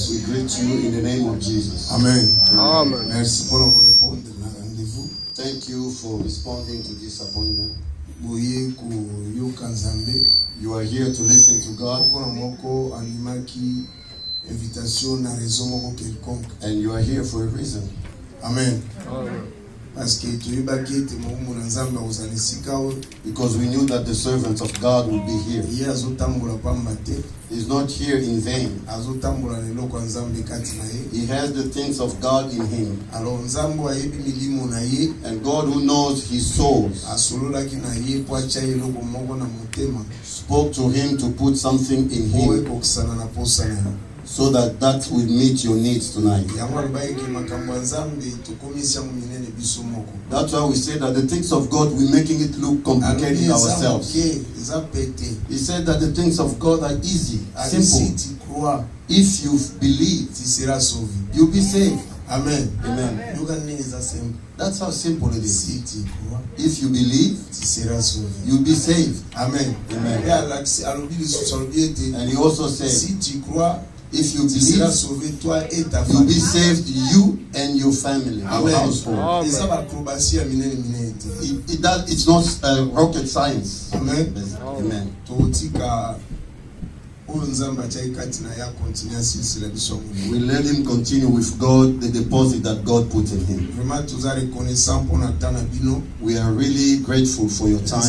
We greet you in the name of Jesus. Amen. Amen. Merci pour nous répondre na rendez-vous. Thank you for responding to this appointment. Boye kuyoka Nzambe. You are here to listen to God. Koko na moko animaki invitation na raison moko quelconque. And you are here for a reason. Amen. Amen. Parce que tuyibaki ete Mungu na Nzambe uzanisika o. Because we knew that the servant of God would be here. Ye azotambola pamba te. He's not here in vain. Azotambola lelo kwa Nzambe kati na ye. He has the things of God in him. Alors Nzambe ayebi milimo na ye. And God, who knows his souls, Asololaki na ye po atia eloko moko na motema. spoke to him to put something in Owe him kokisana na posa na ye. so that will meet your needs tonight. Yango albayiki makambo ya Nzambe tukomisa mu minene biso moko. That's why we say that the things of God, we're making it look complicated ourselves. He said that the things of God are easy, simple. If you believe, you'll be saved. Amen. Amen. That's how simple it is. If you believe, you'll be saved. Amen. Amen. And he also said, if you believe, you'll be saved, you and your family, your household. It's not rocket science. Amen. Amen. We let him continue with God, the deposit that God put in him. We are really grateful for your time.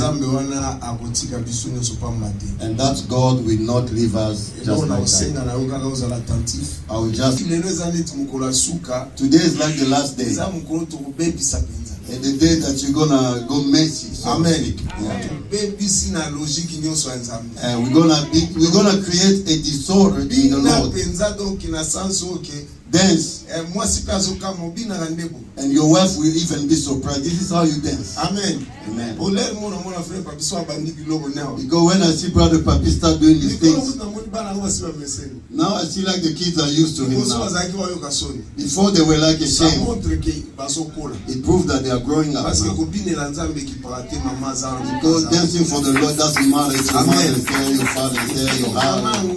And that God will not leave us just like that. I will just... Today is like the last day. And the day that you're gonna go messy. Amen. We're gonna create a disorder in the Lord. Dance. And your wife will even be surprised. This is how you dance. Amen. Amen. Because when I see Brother Papi start doing these things, now I see like the kids are used to him now. Before they were like ashamed. It proved that they are growing up now. Because dancing for the Lord doesn't matter if your mother is there, your father is there, your husband.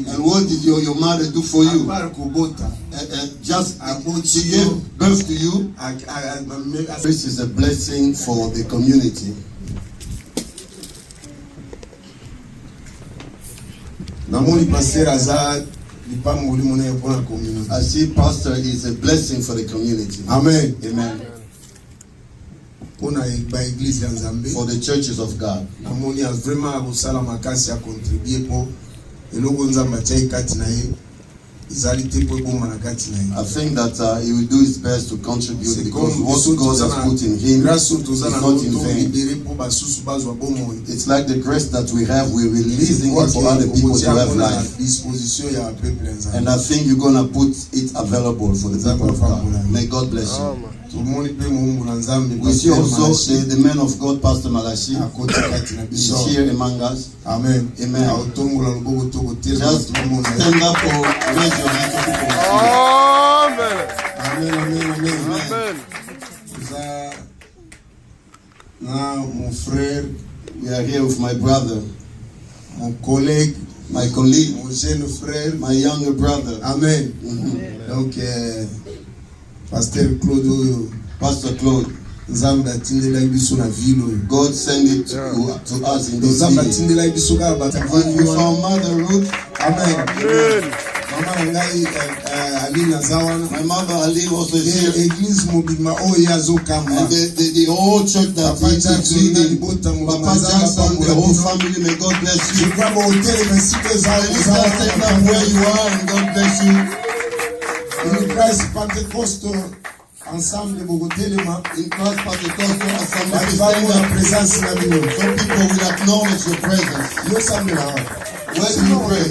And what did your mother do for you? Just she gave birth to you. This is a blessing for the community. I see pastor is a blessing for the community. Amen. Amen. For the churches of God. I think that he will do his best to contribute because what God has put in him is not in vain. It's like the grace that we have, we're releasing it for other people to have life. And I think you're going to put it available for the people of God. May God bless you. We see also the man of God, Pastor Malachi, is here among us. Amen. Amen. Just stand up or raise your hand. Amen. Amen. Amen. Now, mon frère, we are here with my brother, mon collègue, my colleague, mon jeune frère, my younger brother. Amen. Donc, Pasteur Claude, Pastor Claude, God send it to us in this city. With our mother Ruth. Amen. My mother Ali also is here. And the whole church that is leading, Papa Jackson, the whole family, may God bless you. Stand up where you are and God bless you. In Christ Pentecostal ensemble Bogotelema, in Christ Pentecostal assembly, so people will acknowledge your presence. Where do you pray?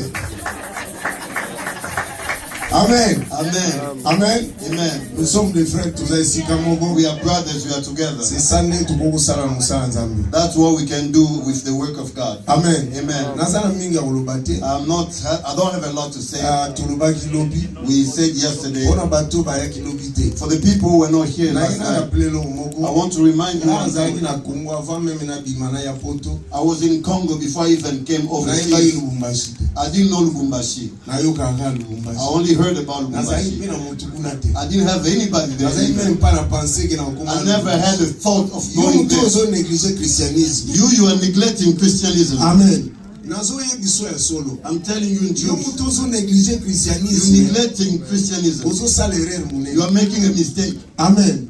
Amen. Amen. Amen. Amen. Nous sommes des frères, tous esika moko. We are brothers, we are together. C'est ça ne tukoko sala musala nzambe. That's what we can do with the work of God. Amen. Amen. Nazala mingi olobate. I don't have a lot to say. Tulobaki lobi. We said yesterday, Ona bato ba ya kilobi te. for the people who were not here Na last ina night, rappelé lo moko. I want to remind you one Nazali thing. na Congo avant même na bimana ya poto. I was in Congo before I even came Na iba overseas. Lubumbashi. I didn't know Lubumbashi. Na yo kanga I Lubumbashi. only heard about Nazali Lubumbashi. pena mutu kuna te. I didn't have anybody there. Nazali either. même pas na penser que na okoma. I never had a thought of Yo going mutu there. ozo négliger christianisme. You are neglecting Christianism. Amen. Nazo ye biso ya solo. I'm telling you in Yo truth. mutu ozo négliger You're christianisme. neglecting Christianism. Ozo sala erreur You munene. are making a mistake. Amen.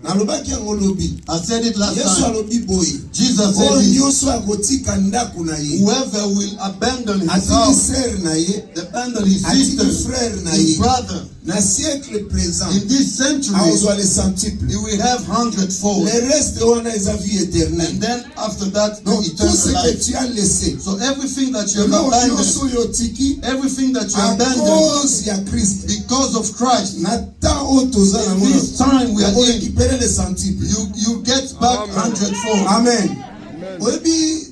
Nalobaki yango lobi. I said it last Yesu time. alobi boye. Jesus said Oyo this. nyonso akotika ndako na ye. Whoever will abandon his Atiki house, sœur na ye. abandon his Atiki sister, frère na his ye. brother, Na siècle présent. in this century, Aozwa le centuple. he will have hundredfold. Le reste wana eza vie And éternelle. then after that, the Donc tout eternal ce que life. tu as laissé. So everything that you have Eloko abandoned, nyonso yo tiki. everything that you À abandoned cause ya Christ. because of Christ, Na temps oyo toza na in mona. this time we are in, Récupérer le centuple. you get back Amen. hundredfold. Amen. Oyebi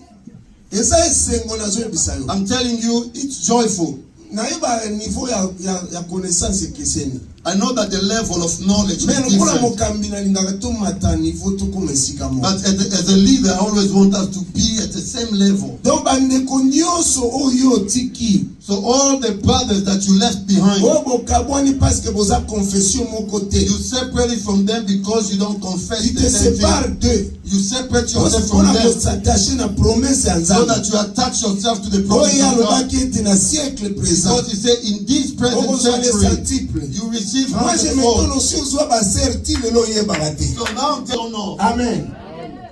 eza esengo nazoyebisa yo. I'm telling you, it's joyful. Nayeba niveau ya connaissance ekeseni. I know that the level of knowledge is Mais lokola different. mokambi nalingaka tomata niveau tokoma esika moko. But as a leader, I always want us to be at the same level. Donc bandeko nyonso oyo otiki. So all the brothers that you left behind, Oyo bokabwani parce que boza confession moko te. you separated from them because you don't confess Tu the te same sépares thing. d'eux. You separate Parce yourself que from on a them s'attacher na promesse ya so Nzambe. that you attach yourself to the promise Oyo of God. alobaki ete na siècle présent. Because he said, in this present Okozwa le century, centuple. you receive Moi je me hundredfold. donne aussi ozwa baser ti lelo oyebaka te. So now tell no. Amen.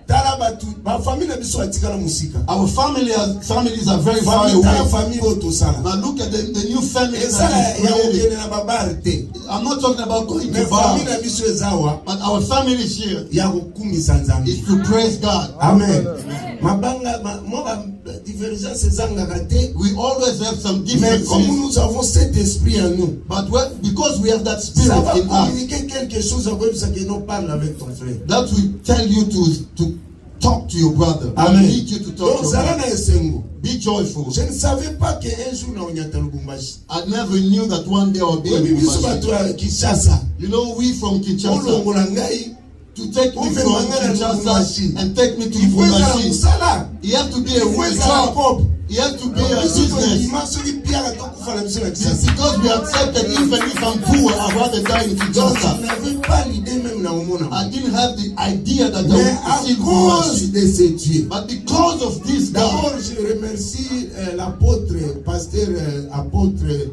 Tala batu bafamille na biso atikala musika. Our families are very far Famille tala away. famille oyo tosala. But look at the new family Ezala that is ya created. kokende na babare te. I'm not talking about going Mais to bar, famille na biso ezawa but our families here ya kokumisa Nzambe. is to praise God. Amen. Mabanga mo ba divergence ezangaka te. We always have some Mais comme differences, nous avons cet esprit en nous, but because we have that ça spirit va in us, communiquer quelque chose à vous que non parle avec ton frère. that will tell you to talk to your brother. Amen. I need you to talk Donc to your zala brother. na esengo. Be joyful. Je ne savais pas qu'un jour na onyata Lubumbashi. I never knew that one day I would be in Oyebi biso bato Lubumbashi. ya Kinshasa. You know, we from Kinshasa, Olongola ngai. to take me Ume from mangana Kinshasa Lubumbashi. and take me to Il faut ezala Lubumbashi. musala. He has to be a Il faut ezala job. pop. He has to be a Biso business. tondima soki biaka tokufa na biso na It's Kinshasa. because we accepted, even if I'm poor, I'd rather die in Donc je Kinshasa. n'avais pas l'idée même na omona. I didn't have the idea that I Mais would à see cause Lubumbashi. de ce Dieu. But because of this D'abord, God, je remercie l'apôtre, pasteur apôtre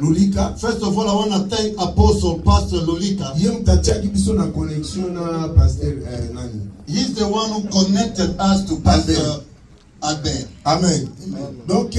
Lolika. first of all, I want to thank Apostle Pastor Lolika. Ye mtatiaki biso na connexion na pasteur nani. He's the one who connected us to Pastor Albert. Amen. Donc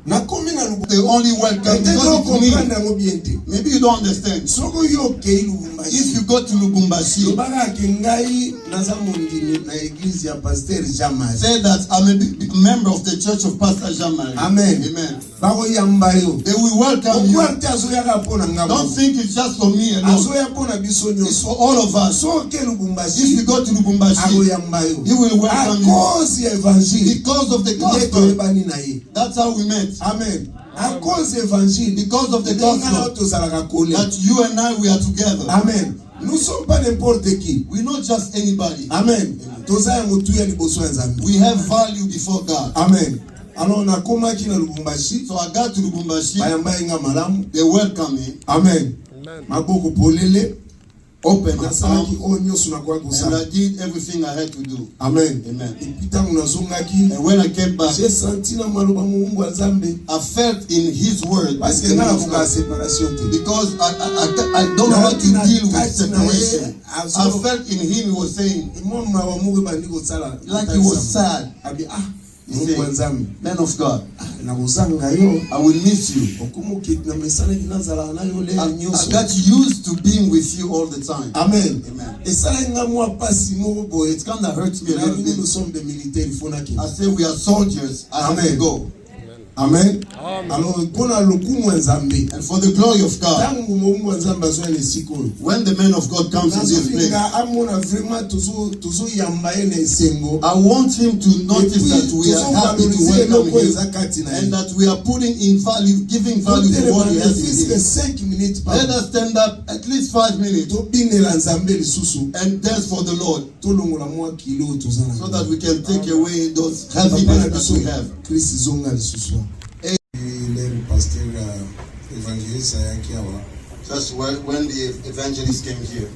nakomi na They only welcome Peut-être because qu'on it's me. comprend yango bien te. Maybe you don't understand. Soko yo okei If Lubumbashi. you go to Lubumbashi, Lobaka ke ngai naza mondimi na église ya pasteur Jean-Marie. say that I'm a member of the church of Pastor Jean-Marie. Amen. Amen. Bakoyamba yo. They will welcome you. Okwarte azoyaka mpo na Don't ngambo. think it's just for me alone. Azoya mpo na biso It's nyonso. for all of us. So oke If Lubumbashi. you go to Lubumbashi, Akoyamba yo. he will À welcome you. cause ya évangile. Because of the Ye gospel. toyebani na ye. That's how we met. Amen. À cause ya évangile. Because of the Ndenge na gospel. tozalaka kole. That you and I, we are together. Amen. Nous sommes pas n'importe qui. We're not just anybody. Amen. Toza ya motu ya liboso ya Nzambe. We have value before God. Amen. Alors nakomaki na Lubumbashi. So I got to Lubumbashi. Bayamba inga malamu. They welcome me. Amen. Amen. Maboko polele. Open my Nasalaki arms. oyo nyonso nakoya And kosala. I did everything I had to do. Amen. Amen. Epi ntango nazongaki. And when I came back, J'ai senti na maloba mungu ya Nzambe. I felt in His word. Parce que nga nakoka séparation te. Because I don't know how to deal with separation. I felt in Him, He was saying, Moi mawa mungu bandi kosala. like He was sad. Abi He mungu ya said, Nzambe. man of God, Nakozanga yo. I will miss you. Okumukiti na mesana kinazala na yo le I nyonso. got used to being with you all the time. Amen. Amen. Esala nga mwa pasi moko boye. It kind of hurts me a Na little nous bit. sommes des militaires, il faut na I say we are soldiers. I have to Amen. go. Amen. Amen. Alors, And for the glory of God, when the man of God comes in this place, I want him to notice that we are happy to welcome him and that we are putting in value, giving value to what he has in him. Let us stand up at least 5 minutes and dance for the Lord so that we can take away those heaviness that we have. That's when the evangelist came here.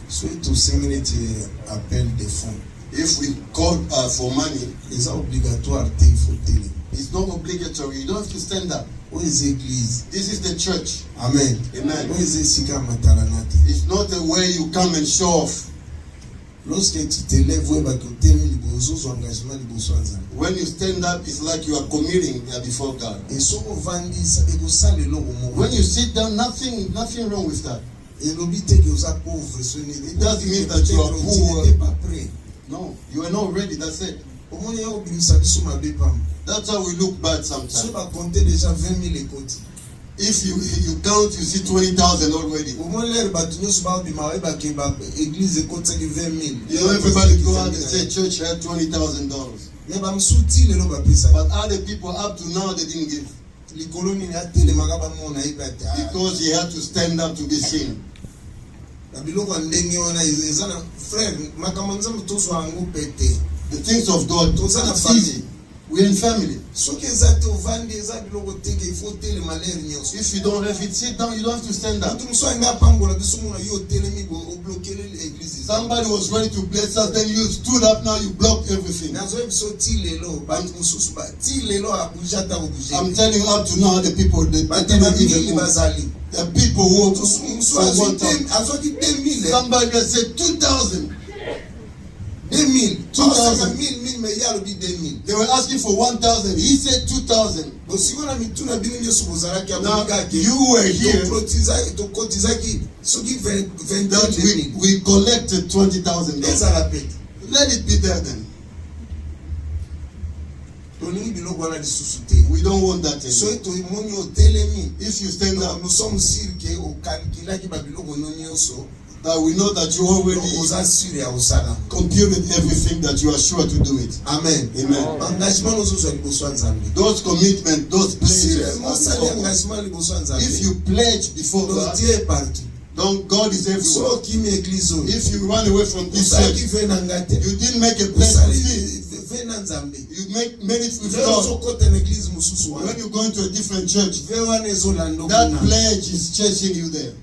If we call for money, it's not obligatory. You don't have to stand up. This is the church. Amen. Amen. It's not a way you come and show off. When you stand up, it's like you are committing before God. When you sit down, nothing wrong with that. It doesn't mean that you are poor. No, you are not ready. That's it. That's how we look bad sometimes. If you count, you see 20,000 already. You know, everybody go out and say church had $20,000. But other people up to now they didn't give. Because he had to stand up to be seen. The things of God, it's easy. We're in family. If you don't have it, sit down, you don't have to stand up. Somebody was ready to bless us, then you stood up, now you blocked everything. I'm telling you up to now, the people, the people who want to, somebody that said 2,000. 2,000. They were asking for 1,000. He said 2,000. Now you were here. That we collected $20,000. Let it be there then. We don't want that anymore. If you stand up, that we know that you already computed everything, that you are sure to do it. Amen. Amen. Those commitments, those pledges. If you pledge before God, God is everywhere. If you run away from this church, you didn't make a pledge with me. You made it with God. When you go into a different church, that pledge is chasing you there.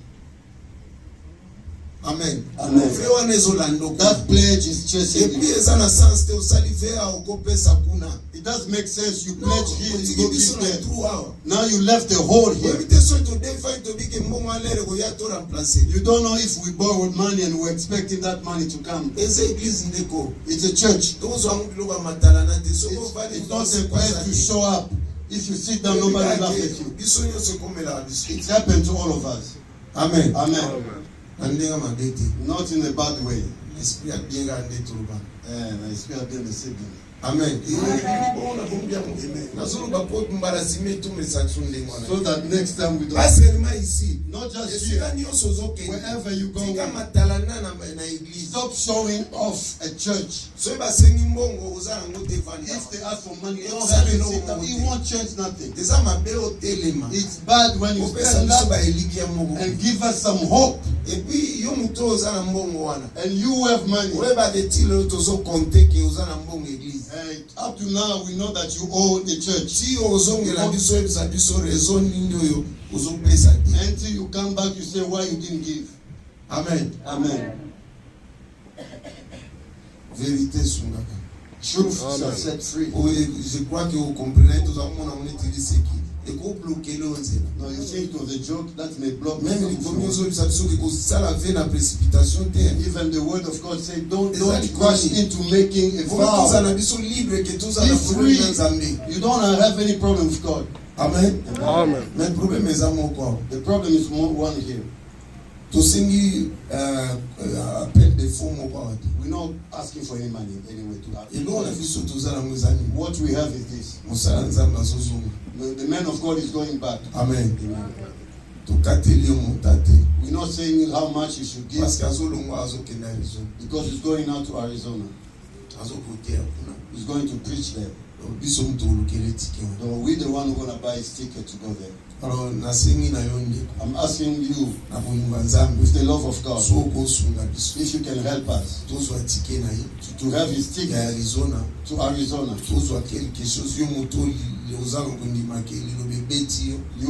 Amen. Amen. That pledge is chasing you. It does make sense. You pledge here, you go give there. Now you left the hole here. You don't know if we borrowed money and we're expecting that money to come. It's a church. It's not a place to show up. If you sit down, nobody laughs at you. It's happened to all of us. Amen. Amen. Not in a bad way. Amen. So that next time we don't. Not just here. Wherever you go, stop showing off a church. If they ask for money, you don't have it. You won't change nothing. It's bad when you stand up and give us some hope. And you have money. Up to now, we know that you owe the church. Until you come back, you say why you didn't give. Amen. Amen. Vérité sungaka. Truth shall set free. Je crois que vous comprenez tout ça. No, you think it was a joke that may block. Even the word of God says, don't rush into making a vow. Be free. You don't have any problem with God. Amen. Amen. The problem is one here. We're not asking for any money anyway to have. What we have is this. The man of God is going back. Amen. Amen. We're not saying how much he should give because he's going out to Arizona. He's going to preach there. So we're the one who's going to buy his ticket to go there. I'm asking you, with the love of God, if you can help us to have his ticket to Arizona. You,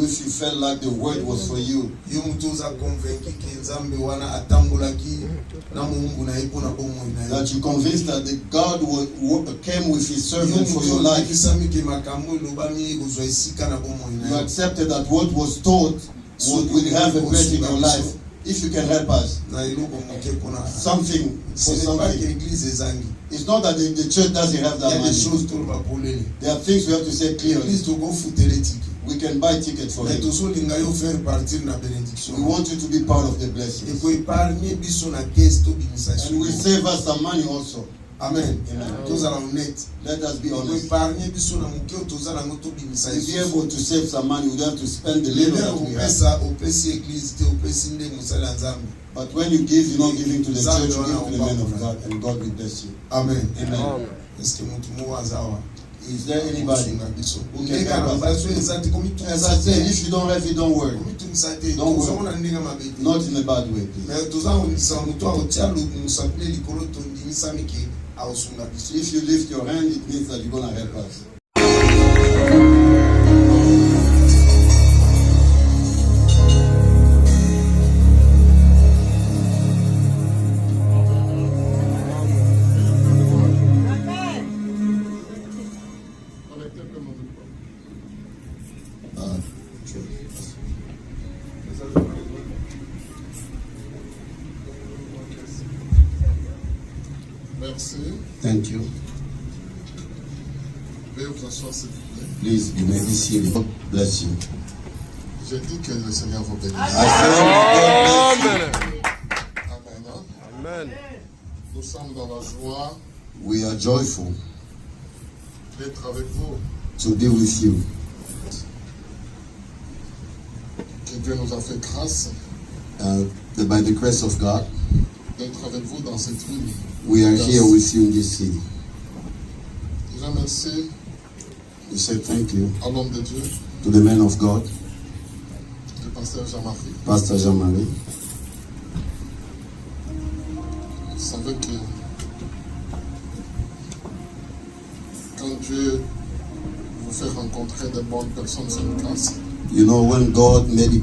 if you felt like the word was for you, that you convinced that the God came with his servant for your life, you accepted that what was taught will have a place in your life. If you can help us, something for something. It's not that the church doesn't have that money. There are things we have to say clearly. We can buy tickets for it. We want you to be part of the blessing. And we save us some money also. Amen. Amen. Let us be honest. If you're able to save some money, we have to spend the little that we have. But when you give, you're not giving to the church, you give to the man of God, and God will bless you. Amen. Amen. Is there anybody who can help us? As I said, if you don't have it, don't worry. Don't worry. Not in a bad way, please. If you lift your hand, it means that you're going to help us. Merci. Thank you. Veuillez vous asseoir, s'il vous plaît. Please, you may be seated. God bless you. J'ai dit que le Seigneur vous bénisse. Amen. Amen. Amen. Nous sommes dans la joie We are joyful d'être avec vous. to be with you. Que Dieu nous a fait grâce By the grace of God, d'être avec vous dans cette ville. we are here with you in this city. Je remercie We say thank you à l'homme de Dieu, to the man of God, le pasteur Jean-Marie. Pastor Jean-Marie. Vous savez que quand Dieu vous fait rencontrer de bonnes personnes, c'est une grâce. You know, when God makes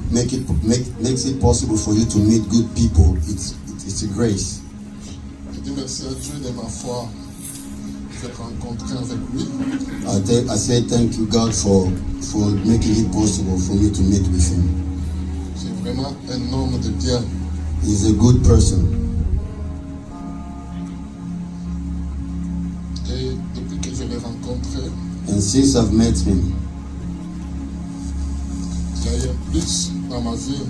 it possible for you to meet good people, it's a grace. Je dis merci à Dieu de ma foi de faire rencontrer avec lui. I say thank you, God, for making it possible for me to meet with him. C'est vraiment un homme de bien. He's a good person. Et depuis que je l'ai rencontré, And since I've met him, il y a eu un plus dans ma vie.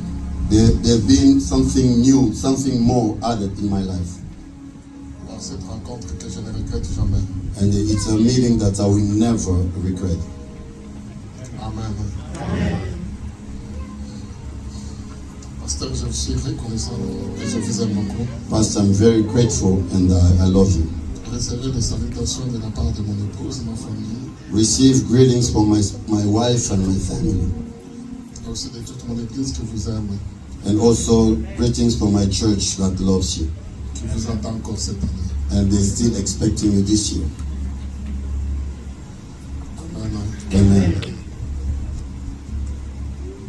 there's been something new, something more added in my life. Dans cette rencontre que je ne regrette jamais. And it's a meeting that I will never regret. Amen. Pasteur, je suis reconnaissant et je vous aime beaucoup. Pastor, I'm very grateful and I love you. Recevez des salutations de la part de mon épouse, ma famille, Receive greetings from my wife and my family. et aussi de toute mon église qui vous aime, And also greetings from my church that loves you. qui vous entend encore cette année. And they're still expecting you this year. Amen. Amen.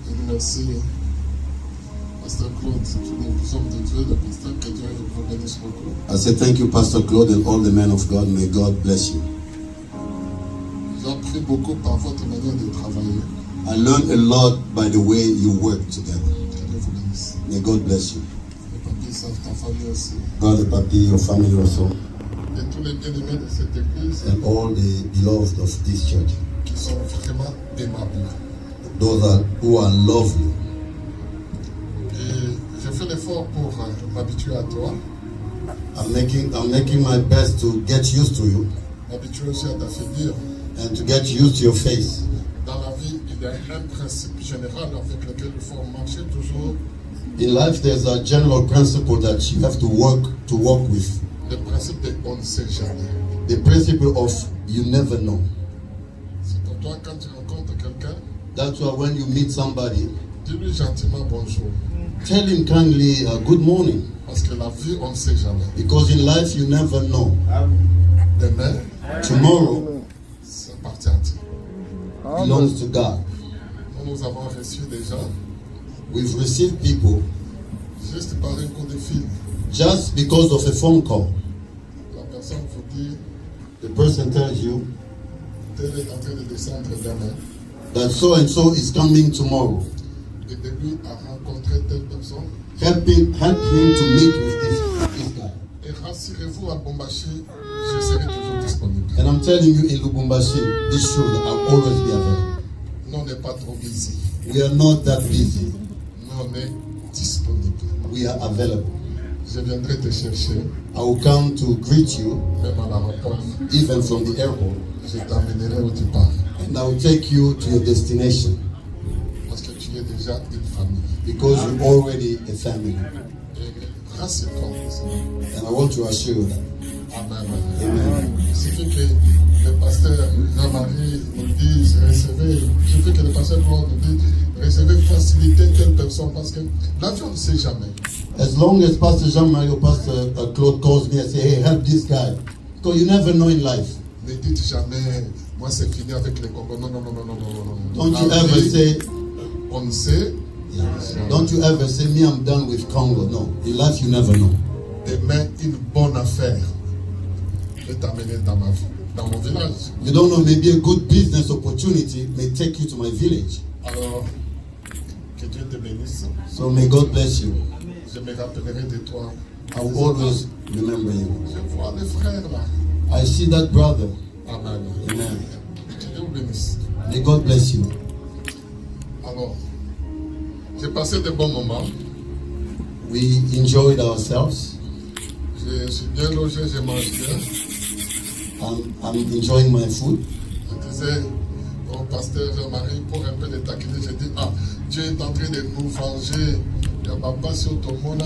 Je vous remercie, Pasteur Claude, tous les hommes de Dieu, le pasteur, que Dieu vous bénisse beaucoup. I say thank you, Pastor Claude, and all the men of God. May God bless you. J'ai appris beaucoup par votre manière de travailler. I learned a lot by the way you work together. Que Dieu vous bénisse. May God bless you. Les papiers savent ta famille aussi. Brother Papi, your family also, Et tous les bien-aimés de cette église and all the beloved of this church. qui sont vraiment aimables. Those who are lovely. Et je fais l'effort pour m'habituer à toi, I'm making my best to get used to you m'habituer aussi à ta figure. and to get used to your face. Dans la vie, Il y a un principe général avec lequel il faut marcher toujours. In life, there's a general principle that you have to walk with. Le principe de on ne sait jamais. The principle of you never know. C'est pour toi quand tu rencontres quelqu'un. That's why when you meet somebody, dis-lui gentiment bonjour. Tell him kindly good morning. Parce que la vie, on ne sait jamais. Because in life, you never know. Demain, tomorrow, ça appartient à Dieu. Belongs to God. Nous avons reçu des gens. We've received people. Juste par un coup de fil. Just because of a phone call. La personne vous dit. The person tells you. Tel est en train de descendre demain. That so and so is coming tomorrow. Et de lui à rencontrer telle personne. Help him to meet with this guy. Et rassurez-vous à Lubumbashi, je serai toujours disponible. And I'm telling you in Lubumbashi, be sure that I'll always be available. Nous, on n'est pas trop busy. We are not that busy. Nous, on est disponible. We are available. Je viendrai te chercher. I will come to greet you. Même à l'aéroport. Even from the airport. Je t'emmènerai où tu pars. And I will take you to your destination. Parce que tu es déjà une famille. Because you're already a family. Et rassure-toi. And I want to assure you that. Amen. Amen. Il suffit que le pasteur Jean-Marie nous dise, recevez, il suffit que le pasteur Claude nous dise, recevez, facilitez telle personne, parce que l'avion ne sait jamais. As long as Pastor Jean-Marie or Pastor Claude calls me and say, hey, help this guy. Because you never know in life. Ne dites jamais, moi c'est fini avec les Congo. Non. Don't you ever say, on sait. Yeah. Don't you ever say, me, I'm done with Congo. No. In life, you never know. Demain, une bonne affaire peut t'amener dans mon village. You don't know, maybe a good business opportunity may take you to my village. Alors, que Dieu te bénisse. So may God bless you. Je me rappellerai de toi. I will always remember you. Je vois les frères là. I see that brother. Amen. Amen. Que Dieu vous bénisse. May God bless you. Alors, j'ai passé de bons moments. We enjoyed ourselves. Je suis bien logé, je mange bien. I'm enjoying my food. Je disais au pasteur Jean-Marie, pour un peu le taquiner, j'ai dit, Dieu est en train de nous venger. Il y a papa sur ton monde,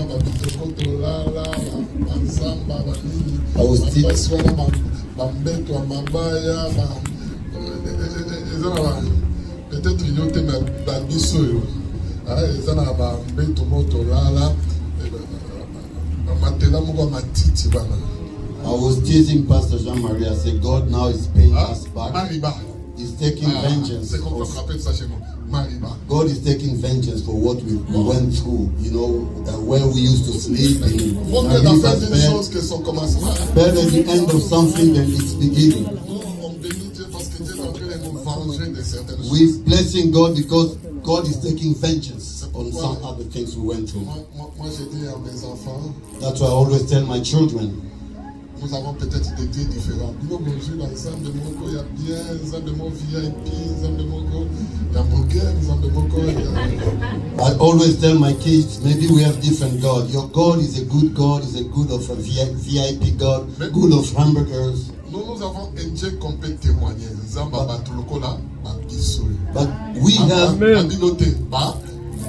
peut-être il y a des biso. Ils ont un tomoto là. I was teasing Pastor Jean-Marie. I said, God now is paying us back. Mariba. He's taking vengeance. C'est comme ça appelle ça chez moi. Mariba. God is taking vengeance for what we went through. You know, where we used to sleep. Faut que la fin d'une chose que son commencement. Better the end of something than its beginning. On bénit Dieu parce que Dieu est en train de nous venger de certaines choses. We're blessing God because God is taking vengeance on some other things we went through. Moi, j'ai dit à mes enfants. That's why I always tell my children. Nous avons peut-être des dieux différents. Nous bonjour ensemble de Moko, il y a bien, ensemble de Moko VIP, ensemble de Moko, il y a Moguel, ensemble de Moko. I always tell my kids, maybe we have different God. Your God is a good God, is a good of a VIP God, good of hamburgers. Nous avons un Dieu qu'on peut témoigner. But we have,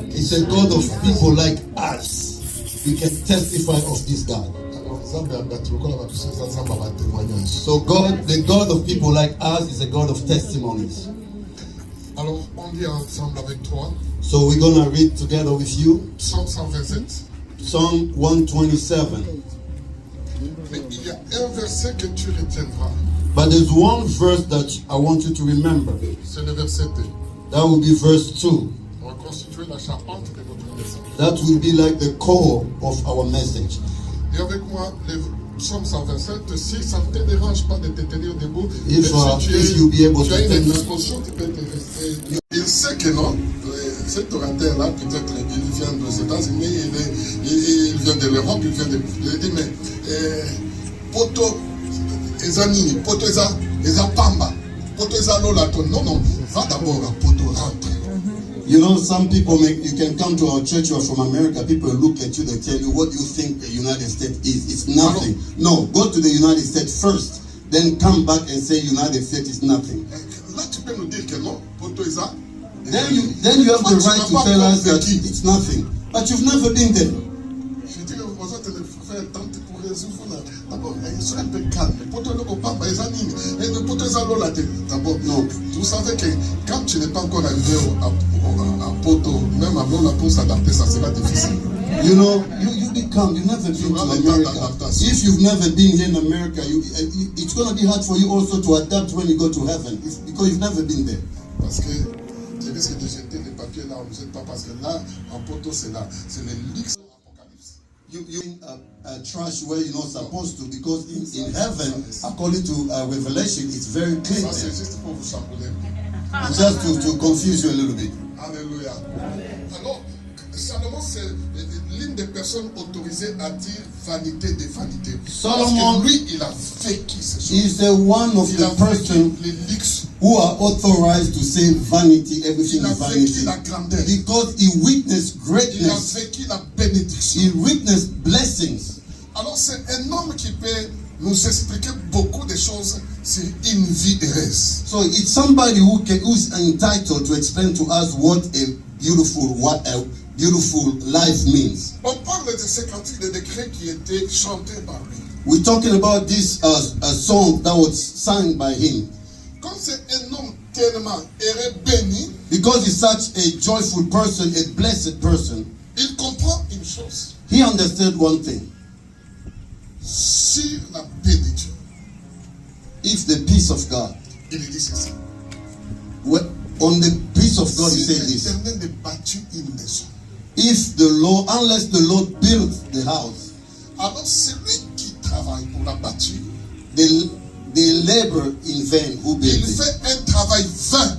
it's a God of people like us. We can testify of this God. So God, the God of people like us is a God of testimonies. Alors, on lit ensemble avec toi. So we're going to read together with you. Psaume 127. Psalm 127. Mais il y a un verset que tu retiendras. But there's one verse that I want you to remember. C'est le verset 2. That will be verse 2. On va constituer la charpente de notre message. That will be like the core of our message. Et avec moi, le psaume 127, si ça ne te dérange pas de te tenir debout, if you'll be able tu as to une disposition, tu peux te rester. Il sait que non, cet orateur-là, peut-être il vient des États-Unis, il vient de l'Europe, il vient de. Il dit, mais poto, ezanini, poto eza pamba, poto eza lolato. Non, va d'abord à poto rentre. You know, some people you can come to our church, you are from America, people look at you, they tell you what you think the United States is. It's nothing. No, go to the United States first, then come back and say United States is nothing. Là, tu peux nous dire que non, poto eza then you have the right to tell us that it's nothing. But you've never been there. Je dis aux autres de faire tenter pour résoudre. D'abord, soyez un peu calme. D'abord, non. Vous savez que quand tu n'es pas encore arrivé à Poto, même avant la pour s'adapter, ça sera difficile. You know, you become, you've never been to America. If you've never been here in America, it's going to be hard for you also to adapt when you go to heaven, because you've never been there. Parce que je risque de jeter les papiers là, on ne jette pas, parce que là, en Poto, c'est là. C'est le luxe de l'Apocalypse. You in a trash where you're not supposed to, because in heaven, according to Revelation, it's very clean. Ça, c'est juste pour vous chambouler. Just to confuse you a little bit. Alléluia. Alors, Salomon, c'est l'une des personnes autorisées à dire vanité des vanités. Solomon, lui, il a vécu ces choses. Is the one of the person les luxes. who are authorized to say vanity, everything Il a is vécu vanity. la grandeur. Because he witnessed Il a greatness. vécu la bénédiction. He witnessed blessings. Alors, c'est un homme qui peut nous expliquer beaucoup de choses sur une vie heureuse. So it's somebody who's entitled to explain to us what a beautiful life means. On parle de ces cantiques de décrets qui étaient chantés par lui. We're talking about this a song that was sung by him. Comme c'est un homme tellement heureux, béni, Because he's such a joyful person, a blessed person, il comprend une chose. he understood one thing. Sur la paix de Dieu, If the peace of God, il dit ceci. on the peace of God, he Si said this. l'Éternel ne bâtit une maison, Unless the Lord builds the house, alors celui qui travaille pour la bâtir, they labor in vain who il build it. fait un travail vain.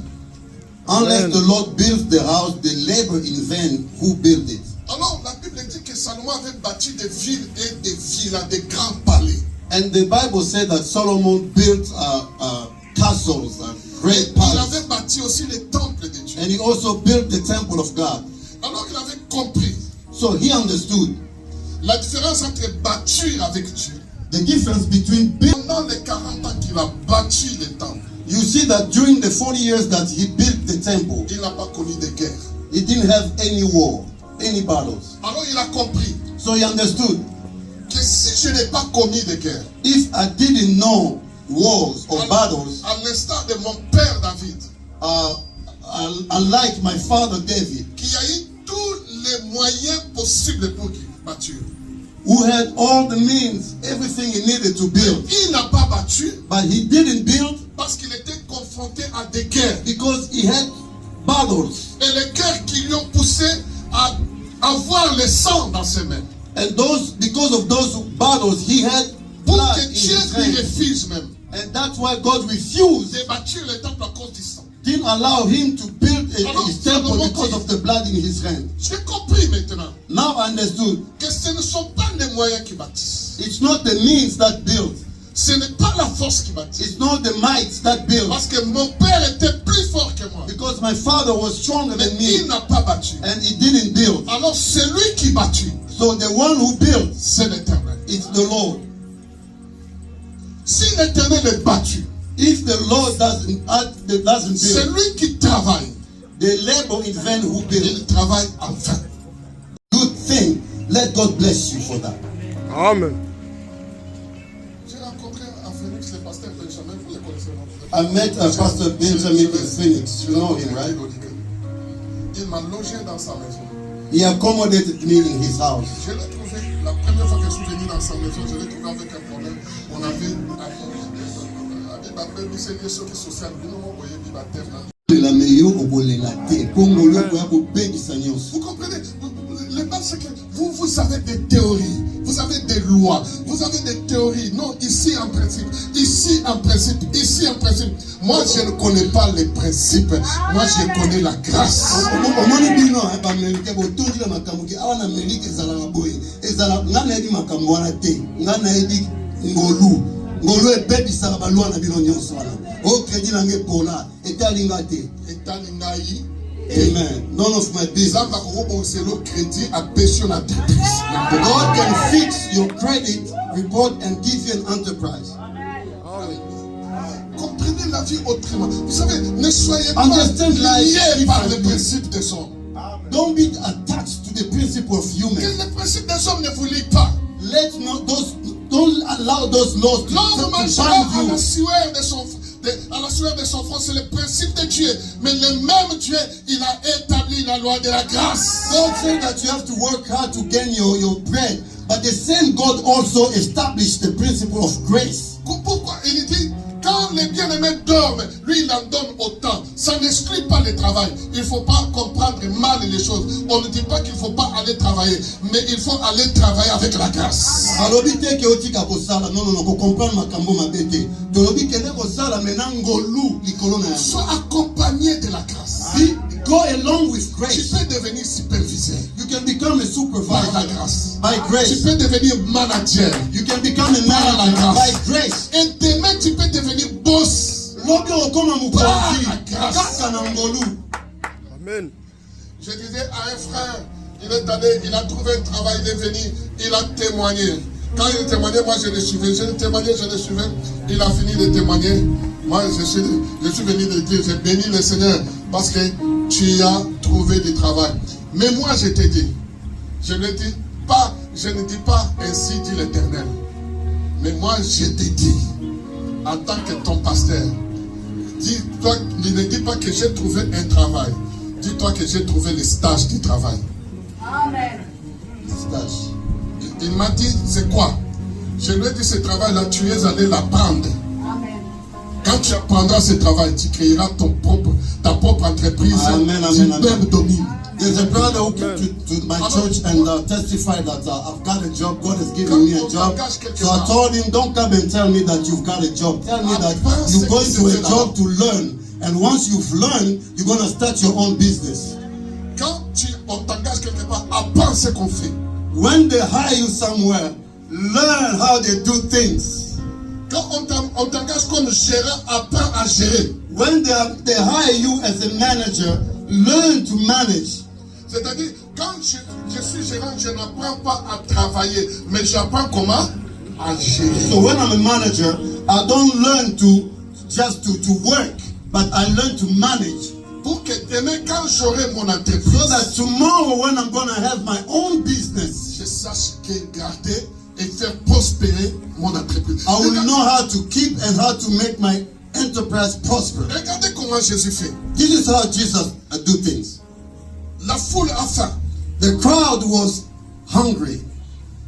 Unless the Lord builds the house, they labor in vain who build it. Alors la Bible dit que Salomon avait bâti des villes et des villas, des grands palais. And the Bible said that Solomon built castles and great Il palaces. avait bâti aussi les temples de Dieu. And he also built the temple of God. Alors il avait compris So he understood la différence entre bâtir avec Dieu. the difference between building. Pendant les 40 ans qu'il a bâti les temples, You see that during the 40 years that he built the temple, il n'a pas connu de guerre. he didn't have any war, any battles. Alors il a compris So he understood, que si je n'ai pas commis de guerre, if I didn't know wars or battles, à l'instar de mon père David, unlike my father David, qui a eu tous les moyens possibles pour qu'il bâtisse, who had all the means, everything he needed to build, il n'a pas battu but he didn't build parce qu'il était confronté à des guerres. because he had battles. Et les guerres qui lui ont poussé à avoir le sang dans ses mains. And because of those battles, he had Pour blood que in Dieu his lui hands. refuse même And that's why God refused, de bâtir le temple à cause du sang. didn't allow him to build Alors, his temple Salomon because dit- of the blood in his hand. J'ai compris maintenant Now I understood. que ce ne sont pas les moyens qui bâtissent. It's not the means that build. Ce n'est pas la force qui bâtit. It's not the might that build. Parce que mon père était plus fort que moi. Because my father was stronger Mais than il me n'a pas battu. and he didn't build. Alors celui qui bâtit, So the one who builds, c'est l'Éternel. it's the Lord. Si l'Éternel est battu, If the Lord doesn't build, celui qui travaille, they labor in vain who build. il travaille en vain. Good thing. Let God bless you for that. Amen. J'ai rencontré à Phoenix le pasteur Benjamin, vous le connaissez, non? I met Pastor Benjamin in Phoenix. You know him, right? Il m'a logé dans sa maison. He accommodated me in his house. Je l'ai trouvé, la première fois que je suis venu dans sa maison, je l'ai trouvé avec un problème. On avait vous comprenez? Le mal, c'est que vous avez des théories, vous avez des lois, vous avez des théories. Non, ici en principe, ici en principe, ici en principe. Moi, je ne connais pas les principes. Moi, je connais la grâce. ngolu ebebisaka balwa na bino nyonso wana o kredi na nge pola etalinga te. Amen. None of my business. God can fix your credit report and give you an enterprise. Comprenez la vie autrement. Vous savez, ne soyez pas liés par le principe des hommes. Don't be attached to the principle of Que human. le principe des hommes ne vous lie pas. Don't allow those laws to L'homme marchera bind à you. la sueur de son front, c'est le principe de Dieu. Mais le même Dieu, il a établi la loi de la grâce. God said that you have to work hard to gain your bread, but the same God also established the principle of grace. Pourquoi? Il dit, quand les bien-aimés dorment, lui il en donne autant. Ça n'exclut pas le travail. Il ne faut pas comprendre mal les choses. On ne dit pas qu'il ne faut pas aller travailler, mais il faut aller travailler avec la grâce. Sois accompagné de la grâce. Go along with Tu grace. peux devenir superviseur. You can become a Par supervisor la grâce. by Tu grace. peux devenir manager. You can become a manager by grace. Et demain, tu peux devenir boss. Amen. Je disais à un frère, il est allé, il a trouvé un travail, il est venu, il a témoigné. Quand il témoignait, moi je le suivais. Je le témoignais, je le suivais. Il a fini de témoigner. Moi je suis venu de dire, j'ai béni le Seigneur parce que tu as trouvé du travail. Mais moi je te dis, je ne dis pas ainsi dit l'Éternel. Mais moi je te dis, en tant que ton pasteur, dis-toi, ne dis pas que j'ai trouvé un travail. Dis-toi que j'ai trouvé le stage du travail. Amen. Stage. Il m'a dit, c'est quoi? Je lui ai dit, ce travail-là, tu es allé l'apprendre. Amen. Quand tu apprendras ce travail, tu créeras ta propre entreprise. Amen, Tu amen, amen. même domines. There's a brother who came to my church and testified that I've got a job. God has given me a job. So I told him, don't come and tell me that you've got a job. Tell me that you're going to a job to learn. And once you've learned, you're going to start your own business. Quand on t'engage quelque part, apprends ce qu'on fait. When they hire you somewhere, learn how they do things. Quand on t'engage comme gérant, apprends à gérer. When they hire you as a manager, learn to manage. C'est-à-dire, quand je suis gérant, je n'apprends pas à travailler, mais j'apprends comment à gérer. So when I'm a manager, I don't learn to just to work, but I learn to manage. Pour que demain, quand j'aurai mon entreprise, So that tomorrow when I'm going to have my own business, je sache que garder et faire prospérer mon entreprise. I will know how to keep and how to make my enterprise prosper. Regardez comment Jésus fait. This is how Jesus do things. La foule a faim. The crowd was hungry,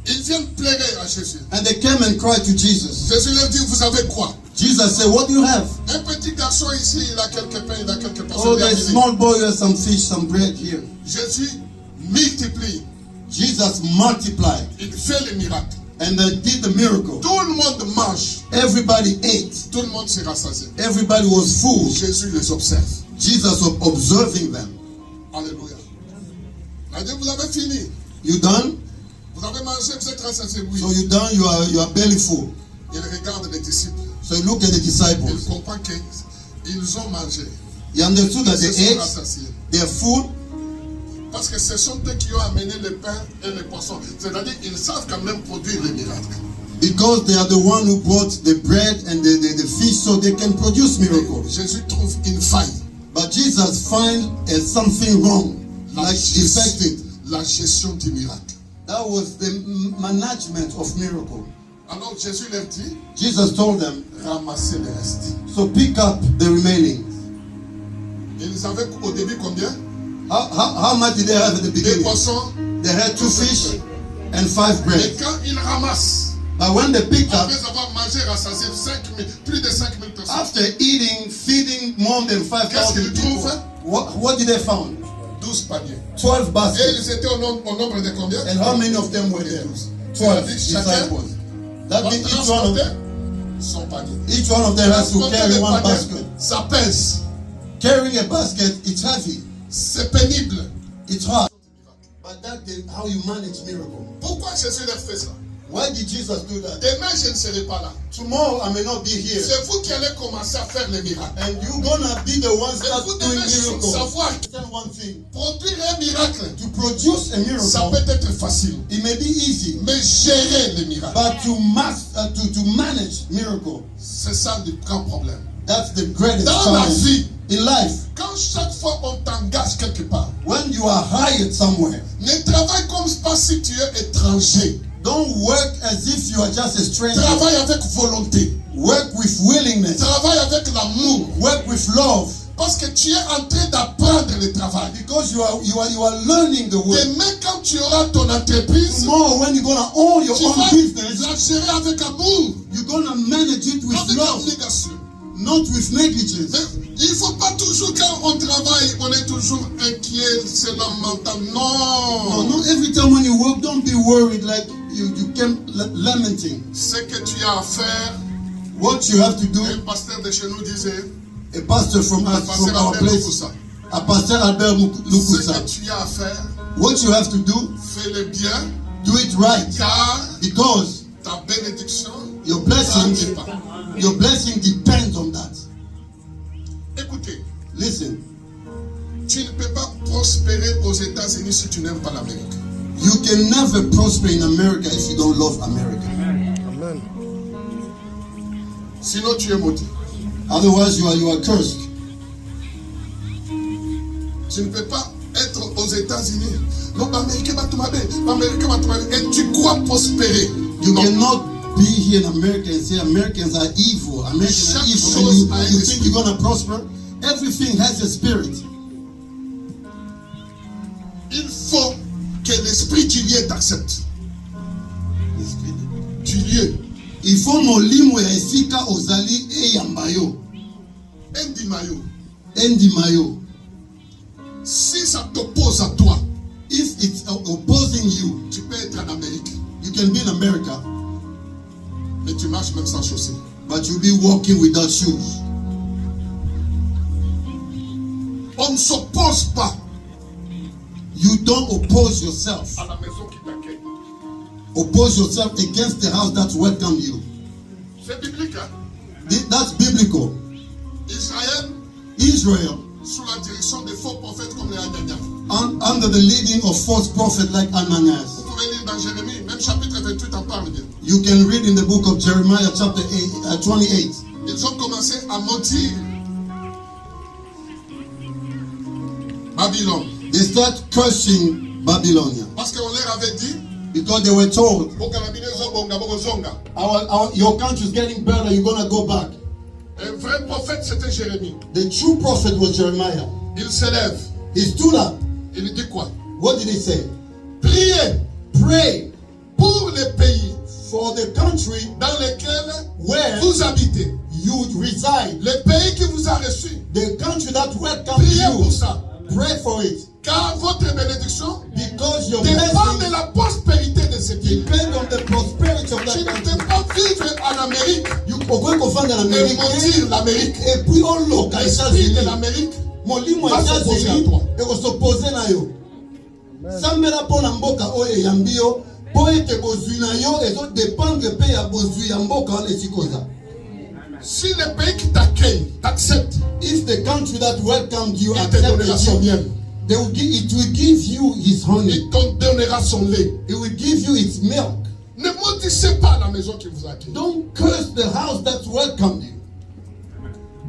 Ils viennent pleurer à Jésus. and they came and cried to Jesus. Jésus leur dit, vous avez quoi? Jesus said, what do you have? Un petit garçon ici, il a quelques pains, il a quelques Oh, poissons. there's a small boy, has some fish, some bread here. Jésus multiplie. Jesus multiplied, Il fait le miracle. and they did the miracle. Tout le monde mange. Everybody ate. Tout le monde s'est rassasié. Everybody was full. Jésus les observe. Jesus was observing them. Alléluia. Il a dit, vous avez fini. You done? Vous avez mangé, vous êtes rassasié. Oui. So you done? You are belly full. Il regarde les disciples. So you look at the Il disciples. comprend qu'ils ont mangé. You understood that Ils they se sont ate, rassasiés. they're full, Parce que ce sont eux qui ont amené le pain et les poissons. C'est-à-dire qu'ils savent quand même produire les miracles. because they are the one who brought the bread and the fish, so they can produce miracles. Jésus trouve une faille. But Jesus find something wrong, like defected. La gestion du miracle. That was the management of miracle. Alors Jésus leur dit, Jesus told them, ramassez le reste. so pick up the remaining. Ils avaient au début combien? How much did they have at the Des beginning? poissons. They had 2 fish and 5 Et bread. quand ils ramassent, But when they pick up, après avoir mangé, rassasié plus de 5000 personnes, after eating, feeding more than 5,000 Qu'est-ce qu'ils people, trouvent? what did they find? 12 paniers. 12 Et baskets. ils étaient au nombre de combien? And how many of them were there? 12 disciples. That means son panier. each one of them has to carry one basket. Ça pèse. Carrying a basket, it's heavy. C'est pénible. It's hard. But that's how you manage miracle. Pourquoi Jésus leur fait ça? Why did Jesus do that? Demain, je ne serai pas là. Tomorrow I may not be here. C'est vous qui allez commencer à faire les miracles. And you're gonna be the ones Et that vous doing devez miracles. savoir Understand one thing. produire un miracle. To produce a Ça miracle, peut être facile. it may be easy. Mais gérer les miracles, But to manage miracle, c'est ça le grand problème. That's the greatest Dans la challenge vie, in life. quand chaque fois on t'engage quelque part, When you are hired somewhere, ne travaille comme pas si tu es étranger. don't work as if you are just a stranger. Travaille avec volonté. Work with willingness. Travaille avec l'amour. Work with love. Parce que tu es en train d'apprendre le travail. Because you are learning the work. Demain, quand tu auras ton entreprise, Tomorrow, when you're gonna own your tu own vas business, la gérer avec amour, you're gonna manage it with avec love, abnégation. not with negligence. Mais il ne faut pas toujours, quand on travaille, on est toujours inquiet, c'est lamentable. No, Non. not every time when you work, don't be worried like you came lamenting. Ce que tu as à faire, What you have to do, un pasteur de chez nous disait, a pastor from our Albert place, Lukusa, a pastor Albert ce Lukusa, que tu as à faire, what you have to do, fais-le bien, do it right, car because ta bénédiction your blessing depends on that. Écoutez, Listen, tu ne peux pas prospérer aux États-Unis si tu n'aimes pas l'Amérique. you can never prosper in America if you don't love America. Amen. Sinon, tu es maudit. Otherwise, you are cursed. Tu ne peux pas être aux États-Unis. Non, l'Amérique va tomber. L'Amérique va tomber. Et tu crois prospérer. You Non. cannot be here in America and say Americans are evil. Americans are Chaque evil. chose And a un you think esprit. you're gonna prosper? Everything has a spirit. Il faut que l'esprit du lieu t'accepte. Du lieu. Il faut molimo ya esika ozali eyambayo, Endimayo. endimayo. Si ça t'oppose à toi, If it's opposing you, tu peux être en Amérique. you can be in America, Mais tu marches même sans chaussée. but you'll be walking without shoes. On ne s'oppose pas You don't oppose yourself. à la maison qui t'accueille. Oppose yourself against the house that welcome you. C'est biblique, hein? That's biblical. Israel, Sous la direction des faux prophètes comme les Ananias. under the leading of false prophets like Vous Ananias. pouvez lire dans Jérémie, même chapitre 28 en parle bien. You can read in the book of Jeremiah chapter 28. Ils ont commencé à maudire Babylone. They start cursing Babylonia Parce qu'on leur avait dit, because they were told, your country is getting better, you're going to go back. un vrai prophète, c'était Jérémie. The true prophet was Jeremiah. Il s'élève. He stood up. Il dit quoi? What did he say? Priez Pray pour les pays for the country dans lesquels where vous habitez. you reside. Le pays qui vous a reçu. The country that welcomes Priez pour you. ça. Pray for it. Car votre bénédiction Because your dépend de blessing la prospérité de ce pays. depends on the prosperity of Tu that ne country. peux pas vivre en Amérique You okoki kofanda na et Amerika maudire l'Amérique. et puis oloka L'esprit de États-Unis. l'Amérique Molimo ya va s'opposer à États-Unis toi. ekosopose na yo. Sambela mpo na mboka oyo eyambi yo mpo ete bozwi na yo ezodépendre mpe ya bozwi ya mboka wana esikoza. Si le pays qui t'accueille t'accepte, If the country that welcomed you il te donnera son accepted you, miel. it will give you his honey. Il te donnera son lait. It will give you its milk. Ne maudissez pas la maison qui vous accueille. Don't curse the house that welcomed you.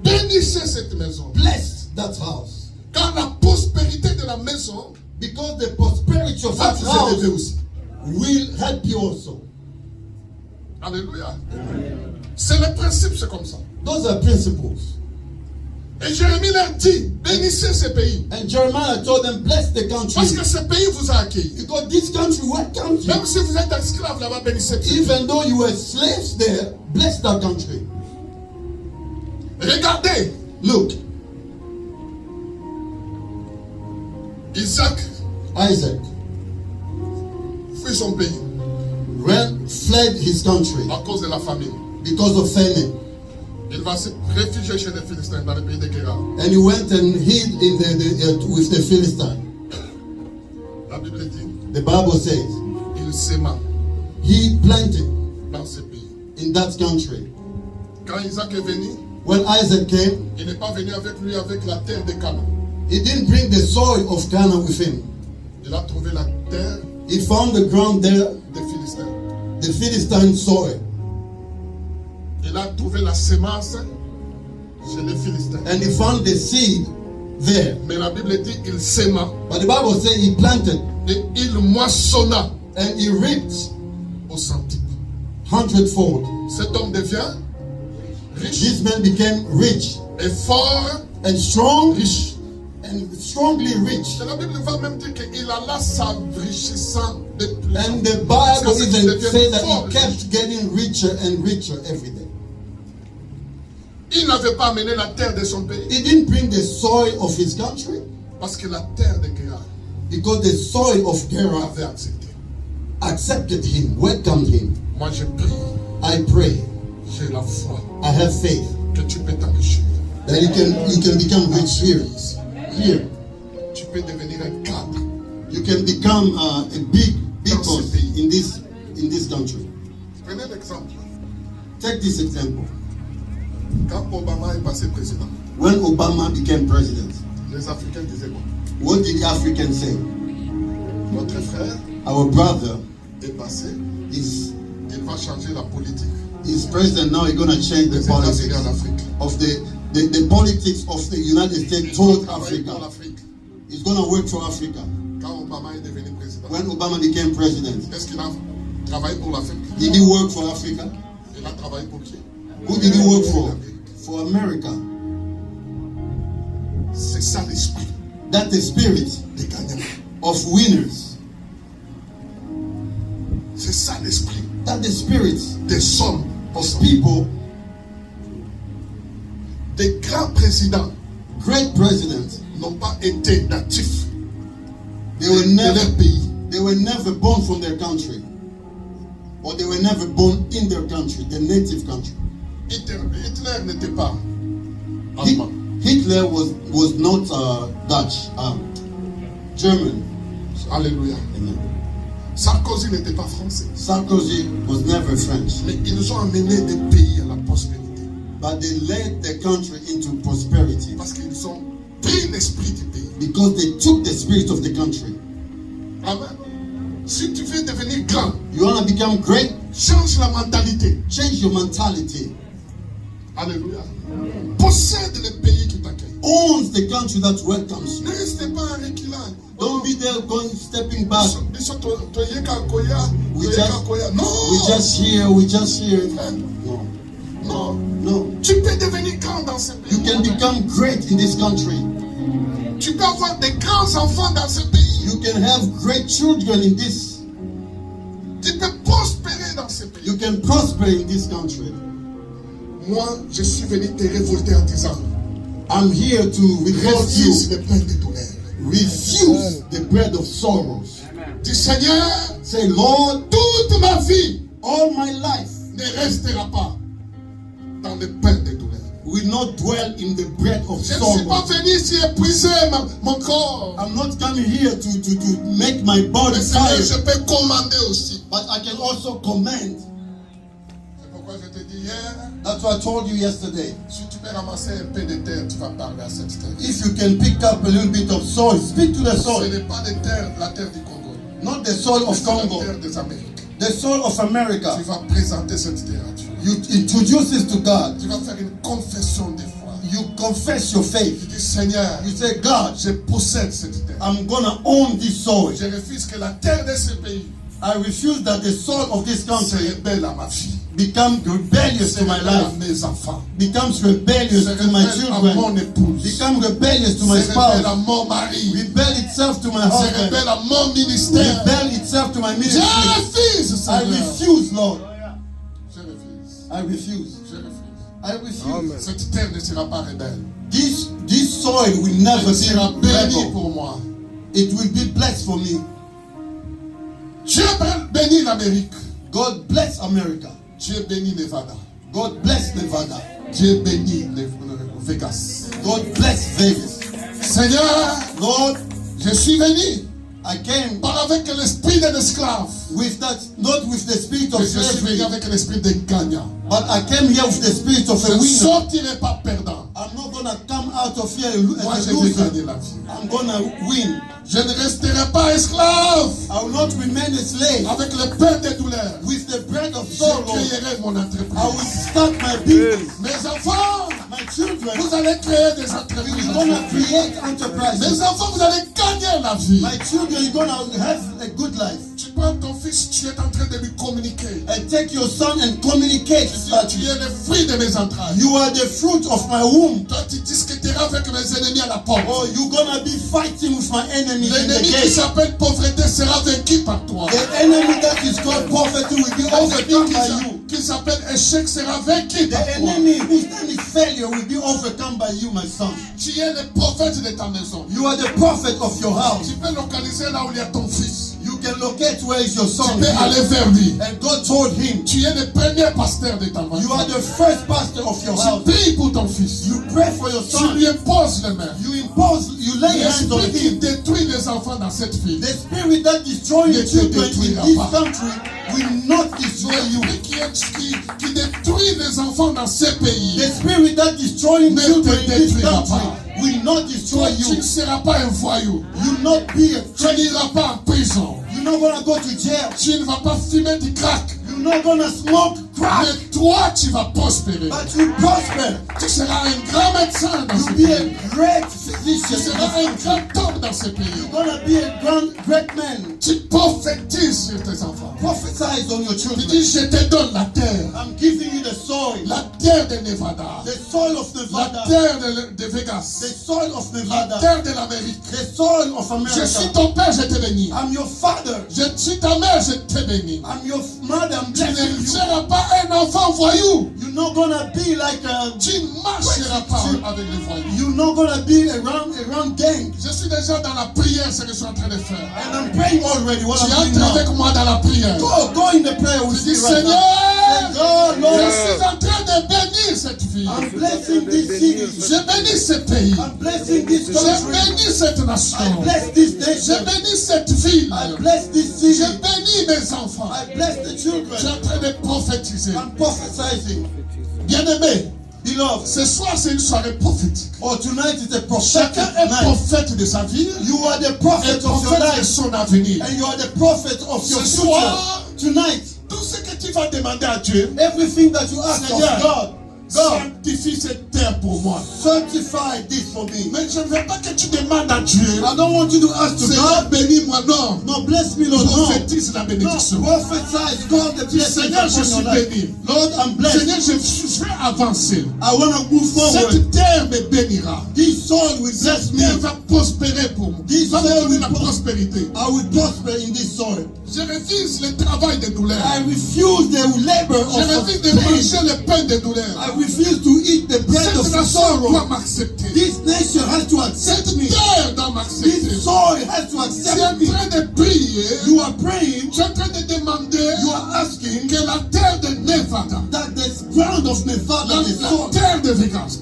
Bénissez cette maison. Bless that house. Car la prospérité de la maison Because the prosperity of va that vous élever house aussi. will help you also. Alléluia. C'est le principe, c'est comme ça. Those are principles. Et Jérémie leur dit, bénissez ce pays. And Jeremiah told them, bless the country. Parce que ce pays vous a accueilli. Because this country welcomes you. Même si vous êtes esclave là-bas, bénissez. Even though you were slaves there, bless that country. Regardez, Look, Isaac Isaac fuit son pays fled his country à cause de la famine. because of famine. Il va se réfugier chez les Philistins dans le pays de Guérard. And he went and hid with the Philistine. La Bible dit, The Bible says il s'aima he planted dans ce pays. in that country. Quand Isaac est venu, When Isaac came, il n'est pas venu avec lui avec la terre de Canaan. he didn't bring the soil of Canaan with him. Il a trouvé la terre He found the ground there, des Philistins. the Philistine soil. Il a trouvé la sémence chez les Philistins. And he found the seed there. Mais la Bible dit il sema. But the Bible says he planted. Et il moissonna. And he reaped au centuple. 100-fold. Cet homme devient riche. This man became rich. Et fort. And strong. Riche. And strongly rich. Et la Bible va même dire qu'il alla s'enrichissant de plus. And the Bible even says that he kept getting richer and richer every day. Il n'avait pas amené la terre de son pays. He didn't bring the soil of his country. Parce que la terre de Gerar, because the soil of Gerar avait accepted him, welcomed him. Moi je prie. I pray. J'ai la foi. I have faith. Que tu peux t'enrichir. That you can become rich here. Here. Tu peux devenir un cadre. You can become a big boss in this country. Prenez l'exemple. Take this example. Quand Obama est passé président. When Obama became president. Les Africains disaient quoi? What did the Africans say? Notre frère, our brother, est passé. Il va changer la politique. He's president now. He's going to change the politics of the politics of the United States toward Africa. He's going to work for Africa. Quand Obama est devenu président. When Obama became president, est-ce qu'il a travaillé pour l'Afrique? Did he work for Africa? Il a travaillé pour qui? Who did he work for? For America. C'est ça l'esprit. That's the spirit des gagnants. Of winners. C'est ça l'esprit. That's the spirit des hommes. Of people. Des grands présidents. Great presidents. N'ont pas été natifs. They were never born from their country. Or they were never born in their country, their native country. Hitler n'était pas allemand. Hitler was not Dutch, German. Alléluia. Amen. Sarkozy n'était pas français. Sarkozy was never French. Mais ils ont amené des pays à la prospérité. But they led the country into prosperity. Parce qu'ils ont pris l'esprit du pays. Because they took the spirit of the country. Amen. Si tu veux devenir grand, you want to become great, change la mentalité. Change your mentality. Alléluia. Possède le pays qui t'accueille. Owns the country that welcomes you. Ne restez pas en reculant. Don't be there going stepping back. We just here. No. No. Tu peux devenir grand dans ce pays. You can become great in this country. Tu peux avoir des grands enfants dans ce pays. You can have great children in this. Tu peux prospérer dans ce pays. You can prosper in this country. Moi, je suis venu te révolter en disant, I'm here to refuse le pain de douleur. Refuse the bread of sorrows. Dis Seigneur, say Lord, toute ma vie, all my life, ne restera pas dans le pain de douleur. Will not dwell in the bread of sorrow. Je ne suis pas venu ici épuiser mon corps. I'm not coming here to make my body tired. Je peux commander aussi. But I can also command. C'est pourquoi je te dis hier. That's what I told you yesterday. Si tu peux ramasser un peu de terre, tu vas parler à cette terre. If you can pick up a little bit of soil, speak to the soil. Ce n'est pas de terre, la terre du Congo. Not the soil of Congo. La terre des Amériques. The soil of America. Tu vas présenter cette terre à Dieu. You introduce it to God. Tu vas faire une confession de foi. You confess your faith. Tu dis Seigneur, you say God, je possède cette terre. I'm gonna own this soil. Je refuse que la terre de ce pays. I refuse that the soil of this country rebelle à ma vie. Become rebellious to my life. Mes enfants. Becomes rebellious to my children. Mon épouse. Become rebellious to my spouse. Rebelle à mon mari. Rebel itself to my husband. Rebelle à mon ministère. Rebel itself to my ministry. Je refuse, Seigneur. I refuse, Lord. Je refuse. I refuse. Je refuse. I refuse. Amen. Cette terre ne sera pas rebelle. This soil will never be béni pour moi. It will be blessed for me. Dieu bénit l'Amérique. God bless America. Dieu bénit Nevada. God bless Nevada. Dieu bénit Vegas. God bless Vegas. Seigneur, Lord, je suis venu. I came pas avec l'esprit d'un esclave. With that, not with the spirit of je suis slavery. venu avec l'esprit d'un gagnant. But I came here with the spirit of a winner. Je ne sortirai pas perdant. I'm not gonna come out of here Moi, as je a vais loser. gagner la vie. I'm gonna win. Je ne resterai pas esclave. I will not remain a slave. Avec le pain de douleur. With the bread of sorrow. Je créerai mon entreprise. I will start my business. Mes enfants, my Vous allez créer des entreprises. Mes enfants, vous allez gagner la vie. My children, you're gonna have a good life. Tu prends ton fils, tu es en train de lui communiquer. And take your son and communicate. Tu es le fruit de mes entrailles. You are the fruit of my womb. Toi, tu discuteras avec mes ennemis à la porte. Oh, you're gonna be fighting with my enemy in the L'ennemi qui gate. s'appelle pauvreté sera vaincu par toi. The enemy that is called poverty will be overcome by you. Qui s'appelle échec sera vaincu The par toi. enemy whose name is failure will be overcome by you, my son. Tu es le prophète de ta maison. You are the prophet of your house. Tu peux localiser là où il y a ton fils. You can locate where is your Tu son. peux aller vers lui. And God told him, Tu es le premier pasteur de ta maison. you are the first pastor of your house. Tu pries pour ton fils. You pray for your Tu son. lui imposes les mains. You impose, you lay hands on L'esprit qui him. détruit les enfants dans cette ville. The spirit that destroys Ne te children in détruira this pas. country will not destroy you. L'esprit qui détruit les enfants dans ce pays. The spirit that destroys Ne te children in this détruira country pas. will not destroy Tu you. ne seras pas un voyou. You will not be a Tu traitor. n'iras pas en prison. You're not gonna go to jail. Tu ne vas pas fumer du crack. You're not gonna smoke crack. Mais toi, tu vas prospérer. But you prosper. Tu seras un grand médecin dans ce You'll be pays. a great Tu physician. seras un grand homme dans ce pays. You're gonna be a great man. Tu prophétises sur tes enfants. Prophesize on your Tu children. dis, je te donne la terre. I'm giving you the soil. La terre de Nevada. The soil of La Nevada. terre de Vegas. The soil of La Nevada. terre de l'Amérique. The soil of Je suis America. ton père, je te bénis. I'm your father. Je suis ta mère, je te bénis. I'm your mother. I'm Tu blessing ne you. seras pas un enfant voyou. You're not gonna be like a. Tu ne marcheras pas avec les voyous. You're not gonna be around gang. Je suis déjà dans la prière, ce que je suis en train de faire. And I'm praying already. What Tu I'm doing entres now. avec moi dans la prière. Go in the prayer with Tu me dis, right now. Seigneur, God, Lord, je suis en train de bénir cette ville. I'm blessing this city. Je bénis ce pays. I'm blessing this Je country. bénis cette I nation. bless this Je nation. bénis cette ville. I bless this Je city. bénis mes enfants. I bless the Je suis children. en train de prophétiser. I'm prophesizing. Bien-aimé, Beloved, ce soir c'est une soirée prophétique. oh, tonight is a prophetic Chacun est night. prophète de sa vie. You are the Et prophet of your prophète de life. son avenir. And you are the prophet of your Ce future. soir, Tonight, tout ce que tu vas demander à Dieu, everything that you ask of Seigneur, God, God, sanctifie cette terre pour moi. sanctify this for me. Mais je ne veux pas que tu demandes à Dieu, I don't want you to ask to Seigneur, God, bénis-moi. Non, no, bless me, Lord, no. prophétise la bénédiction. No, prophesize God the blessing Seigneur, je upon suis your life. béni. Lord, I'm blessed. Seigneur, je vais avancer. I want to move forward. Cette terre me bénira. This soul will bless Cette me. terre va prospérer pour moi. This Va me soul donner will la prospérité. I will prosper in this soil. Je refuse le travail de douleur. I refuse the labor Je of refuse de pain. manger le pain de douleur. I refuse to eat the bread Cette of nation sorrow. doit m'accepter. This nation has to accept Cette me. terre doit m'accepter. This soil has to Tu es accept en me. train de prier. You are praying. Tu es en train de demander You are asking que la terre de Nevada, that the ground of Nevada, la the terre de Vegas,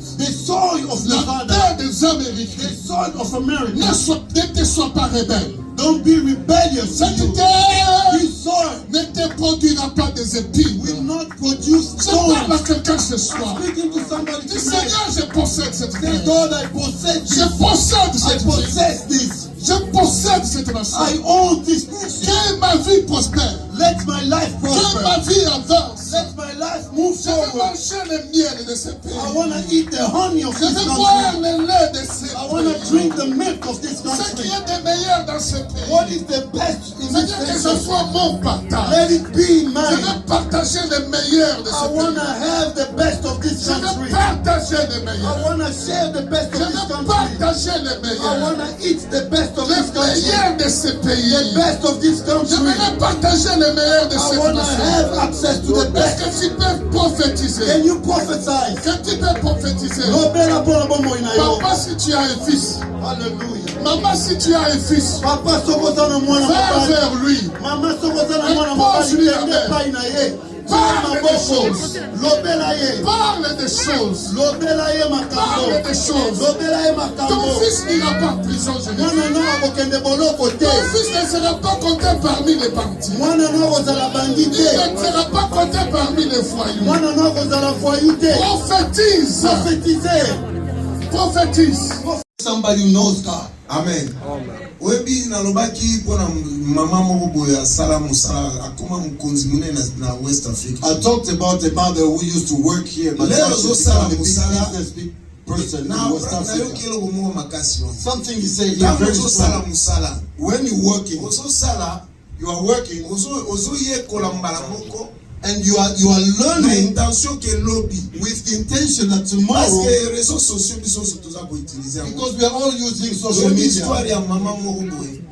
soil of la Nevada, terre des Amériques the soil of America, ne te sois pas rebelle. don't be rebellious. Cette You. terre This soil ne te produira pas des épines. will not produce Je parle à stones. quelqu'un ce soir. Speaking to somebody Dis, tonight. Seigneur, je possède cette Say, terre. God, I possess Je this. possède I cette ville. possess this. Je possède cette nation. I own this nation. Que ma vie prospère. Let my life Que ma prosper. vie avance. Let my life move Je veux forward. manger le miel de ce pays. I want to eat the honey of Je this veux boire country. le lait de ce I want to pays. drink the milk of this Ce qui country. est de meilleur dans ce pays. What is the best in Seigneur, que this ce nation? soit mon partage. Let it be Je mine. veux partager le meilleur de I ce want to pays. have the best of this Je veux country. partager le I meilleur. want to share the best Je of this veux country. partager le I meilleur. want to eat the best of this Le country. meilleur de ce pays. The best of this Je country. veux partager le meilleur de I cette want to nation. have access to the Est-ce best. que tu peux prophétiser? Can you prophesy? Que tu peux prophétiser? Lobela bona bomo inayo. Papa, si tu as un fils. Hallelujah. Maman, si tu as un fils. Papa sokozana mwana Va mobali. vers lui. Mama sokozana mwana Impose mobali lui la kende main. pai na ye. Parle des Maboko. choses. Lobela ye. Parle des choses. Lobela ye makambo. Parle des choses. Lobela ye Ton makambo. fils n'ira pas en prison, je dis. Mwana no akokende boloko te. Ton fils ne sera pas compté parmi les bandits. Mwana no akozala bandi Il te. ne sera pas compté parmi les voyous. Mwana no akozala voyou te. Prophétise. Prophétiser. Prophétise. Somebody who knows God. Amen. Webi na lobaki pona mama moko boya sala musala akoma mukonzi munene na West Africa. I talked about a mother who used to work here, but now she's become a business person in West Africa. Something he said here very strong. When you're working, you are working, and you are learning with the intention that tomorrow, because we are all using social media.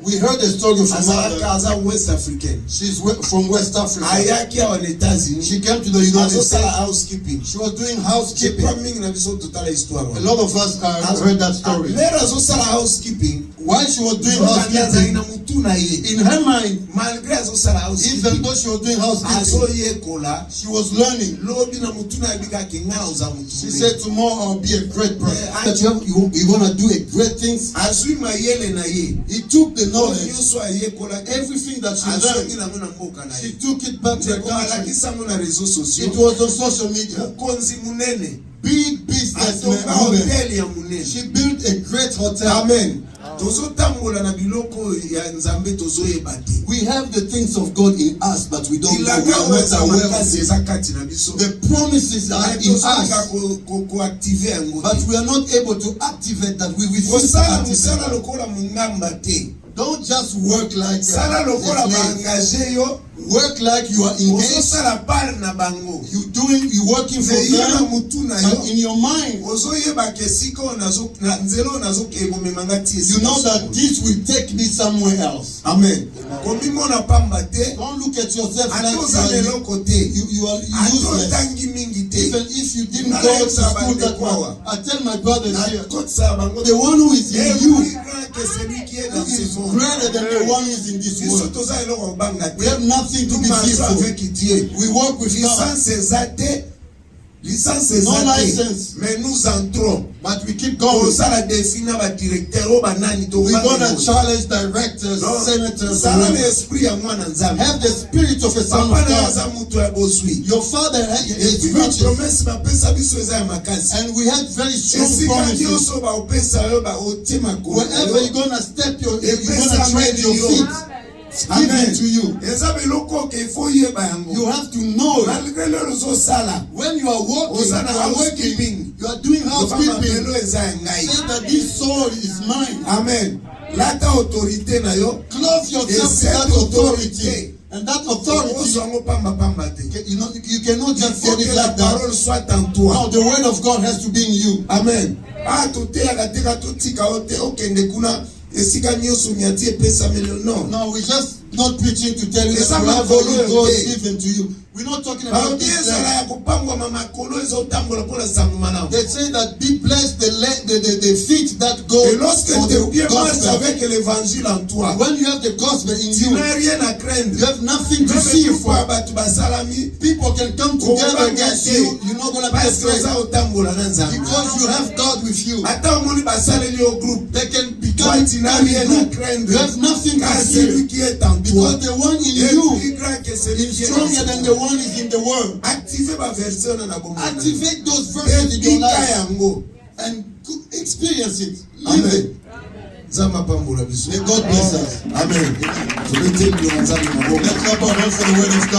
We heard a story from her. West African. She's from West Africa. She came to the United States. Housekeeping. She was doing housekeeping. A lot of us heard that story. Housekeeping. While she was doing housekeeping, in her mind, even though she was doing housekeeping, she was learning. She said, tomorrow I'll be a great person. That you're going to do a great thing. He took the knowledge, everything that she learned, she took it back to the country. It was on social media. Big businessman. She built a great hotel. Amen. We have the things of God in us, but we don't know. We are not aware of this. The promises are in us, but we are not able to activate that. We refuse to activate. Don't just work like work like you are engaged. You're working for them, but in your mind, you know that this will take me somewhere else. Amen. Don't look at yourself like you are useless. Even if you didn't go to school that well, I tell my brothers here, the one who is in you is greater than the one who is in this world. We have nothing to be fearful. We work with God. No license, mais nous entrons. but we keep going. We're going to challenge directors, senators, have the spirit of a son of God. Your father is riches, and we have very strong promises. Wherever you're going to step, you're going to tread your feet. Given to you. You have to know when you are working, you are doing housekeeping. Say that this soul is mine. Amen. Clothe yourself with that authority. And that authority, you cannot just get it like that. No, the word of God has to be in you. Amen. No, we're just not preaching to tell you that whatever God is given to you. We're not talking about this. They say that be blessed the feet that go for the gospel. When you have the gospel in you, you have nothing to fear for. People can come together against you. You're not going to be afraid. Because you have God with you. They can become you have nothing to fear. Because the one in you is stronger than the one is in the world. Activate those verses in your life and experience it. Live it. May God bless us. Amen. Let's clap our hands for the word of God.